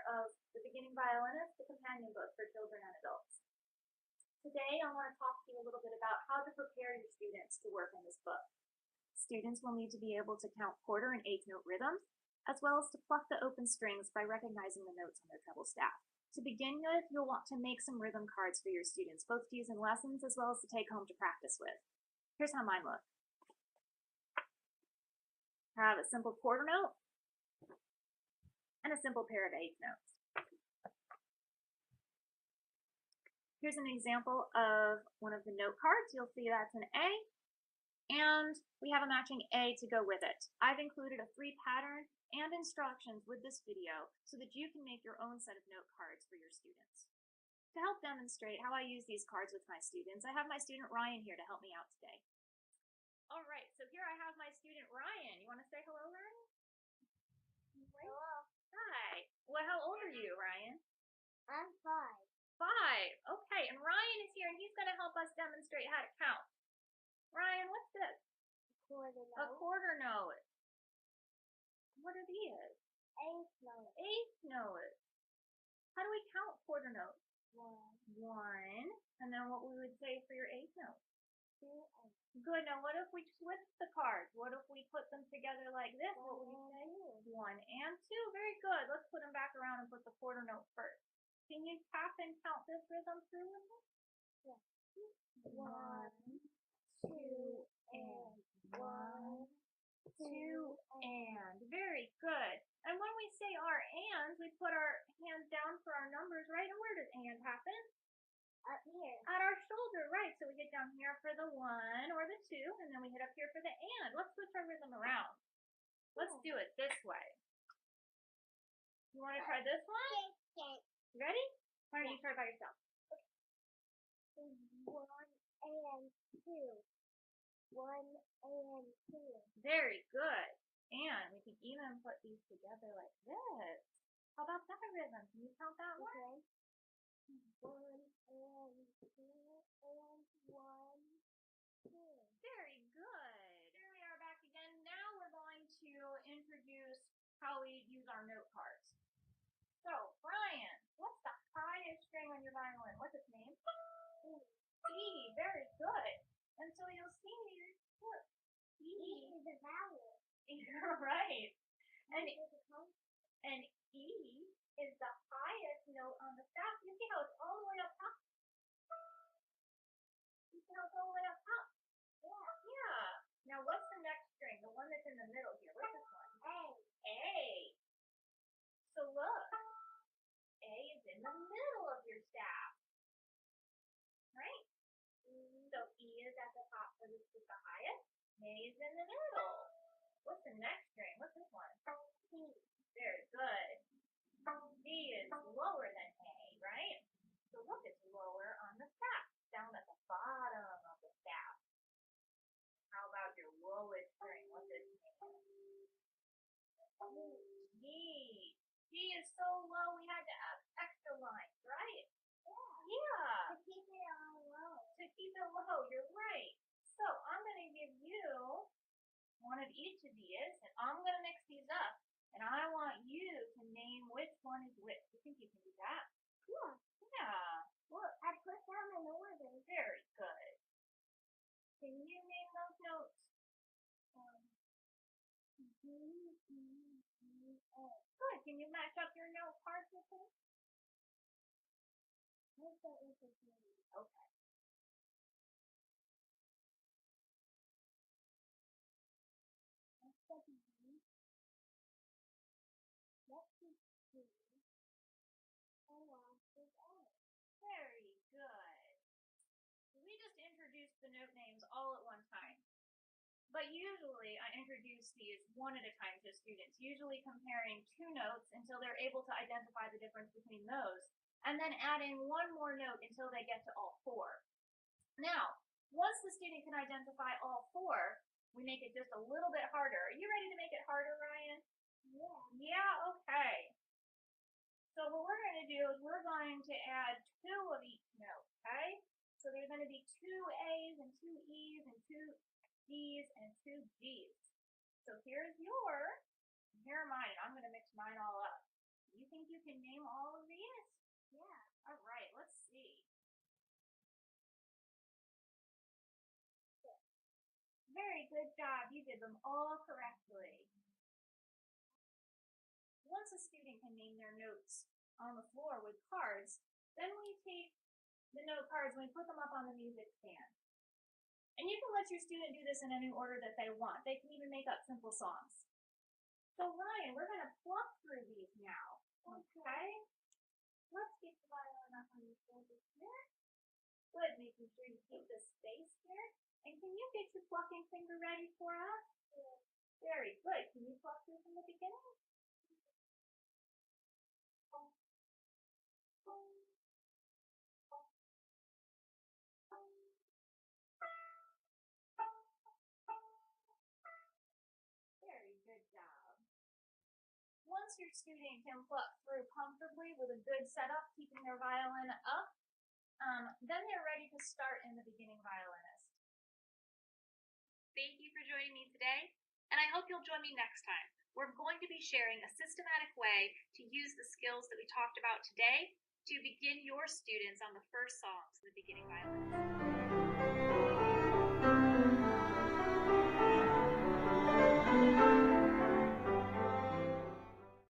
of The Beginning Violinist, the companion book for children and adults. Today I want to talk to you a little bit about how to prepare your students to work in this book. Students will need to be able to count quarter and eighth note rhythms, as well as to pluck the open strings by recognizing the notes on their treble staff. To begin with, you'll want to make some rhythm cards for your students, both to use in lessons as well as to take home to practice with. Here's how mine look. I have a simple quarter note and a simple pair of eighth notes. Here's an example of one of the note cards. You'll see that's an A, and we have a matching A to go with it. I've included a free pattern and instructions with this video so that you can make your own set of note cards for your students. To help demonstrate how I use these cards with my students, I have my student Ryan here to help me out today. All right, so here I have my student Ryan. You want to say hello, Ryan? Hello. Hi. Well, how old are you, Ryan? I'm 5. 5. Okay, and Ryan is here, and he's going to help us demonstrate how to count. Ryan, what's this? Quarter note. A quarter note. What are these? Eighth note. Eighth note. How do we count quarter notes? 1, 1. And then what we would say for your eighth note? 2, and Good. Now what if we switch the cards? What if we put them together like this? What would you say? 1 and 2. Very good. Let's put them back around and put the quarter note first. Can you tap and count this rhythm through with me? Yeah. 1, 2, and 1, 2, and. Very good. And when we say our ands, we put our hands down for our numbers, right? And where does and happen? Up here. At our shoulder, right. So we get down here for the 1 or the 2, and then we hit up here for the and. Let's switch our rhythm around. Let's do it this way. You want to try this one? Okay. Ready? Why don't you try by yourself? 1 and 2. 1 and 2. Very good. And we can even put these together like this. How about that rhythm? Can you count that one? 1 and 2 and 1, 2. Very good. Here we are back again. Now we're going to introduce how we use our note cards. So, Brian, what's the highest string on your violin? What's its name? E. Very good. And so you'll see, look, E is a vowel. You're right. And E is the highest note on the staff. You see how it's all the way up top? You see how it's all the way up top? Yeah. Yeah. Now what's the next string? The one that's in the middle here. What's this one? A. A. So look. A is in the middle of your staff. Right? So E is at the top, so this is the highest. A is in the middle. What's the next string? What's this one? C. Very good. D is lower than A, right? So look, it's lower on the staff, down at the bottom of the staff. How about your lowest string? What's its name? G. G is so low we had to add extra lines, right? Yeah. To keep it on low. To keep it low, you're right. So I'm going to give you one of each of these, and I'm going to mix these up. And I want you to name which one is which. You think you can do that? Yeah. Yeah. Look. I put them in order. Very good. Can you name those notes? D, E, G, A. Good. Can you match up your note cards with them? Let's start with the D. Okay. Let's start with D. Next is C. And last is A. Very good. We just introduced the note names all at one time. But usually I introduce these one at a time to students, usually comparing 2 notes until they're able to identify the difference between those, and then adding one more note until they get to all 4. Now, once the student can identify all 4, we make it just a little bit harder. Are you ready to make it harder, Ryan? Yeah. Yeah, okay. So what we're going to do is we're going to add 2 of each note, okay? So there's going to be 2 A's and 2 E's and 2 D's and 2 G's. So here's yours, and here are mine. I'm going to mix mine all up. You think you can name good job. You did them all correctly. Once a student can name their notes on the floor with cards, then we take the note cards and we put them up on the music stand. And you can let your student do this in any order that they want. They can even make up simple songs. So Ryan, we're going to pluck through these now. Okay? Let's get the violin up on your shoulders here. Good, making sure you keep the space here. And can you get your plucking finger ready for us? Good. Very good. Can you pluck through from the beginning? Very good job. Once your student can pluck through comfortably with a good setup, keeping their violin up, then they're ready to start in the beginning violinist. Thank you for joining me today, and I hope you'll join me next time. We're going to be sharing a systematic way to use the skills that we talked about today to begin your students on the first songs in the beginning violinist.